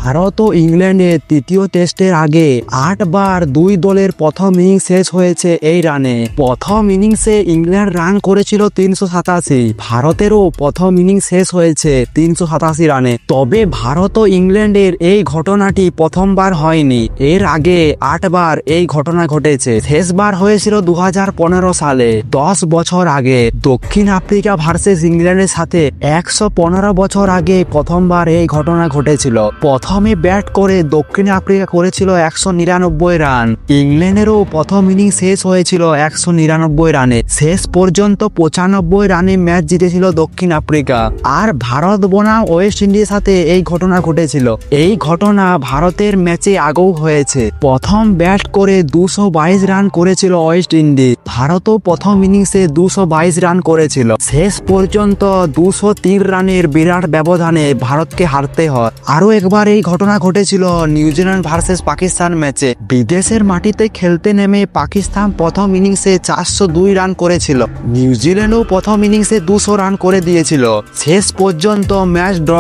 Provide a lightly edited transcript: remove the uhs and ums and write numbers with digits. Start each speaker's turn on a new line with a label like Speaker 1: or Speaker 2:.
Speaker 1: ভারত ও ইংল্যান্ডের তৃতীয় টেস্টের আগে 8 বার দুই দলের প্রথম ইনিংস শেষ হয়েছে এই রানে। প্রথম ইনিংসে ইংল্যান্ড রান করেছিল 387, ভারতেরও প্রথম ইনিংস শেষ হয়েছে 387 রানে। তবে ভারত ও ইংল্যান্ডের এই ঘটনাটি প্রথমবার হয়নি, এর আগে 8 বার এই ঘটনা ঘটেছে। শেষবার হয়েছিল 2015 সালে, 10 বছর আগে। দক্ষিণ আফ্রিকা ভার্সেস ইংল্যান্ডের সাথে 115 বছর আগে প্রথমবার এই ঘটনা ঘটেছিল। প্রথমে ব্যাট করে দক্ষিণ আফ্রিকা করেছিল 199 রান। ইংল্যান্ডেরও প্রথম ইনিংস শেষ হয়েছিল 199 রানে। শেষ পর্যন্ত 95 রানে ম্যাচ জিতেছিল দক্ষিণ আফ্রিকা। আর ভারত বনাম ওয়েস্ট ইন্ডিজের সাথে এই ঘটনা ঘটেছিল। এই ঘটনা ভারতের ম্যাচে আগেও হয়েছে। প্রথম ব্যাট করে 222 রান করেছিল ওয়েস্ট ইন্ডিজ। ভারতও প্রথম ইনিংসে 222 রান করেছিল। শেষ পর্যন্ত 203 রানের বিরাট ব্যবধানে ভারতকে হারতে হয়। আরও একবার এই ঘটনা ঘটেছিল নিউজিল্যান্ড ভার্সেস পাকিস্তান ম্যাচে। বিদেশের মাটিতে খেলতে নেমে পাকিস্তান প্রথম ইনিংসে 402 রান করেছিল। নিউজিল্যান্ডও প্রথম ইনিংসে 200 রান করে দিয়েছিল। শেষ পর্যন্ত ম্যাচ ড্র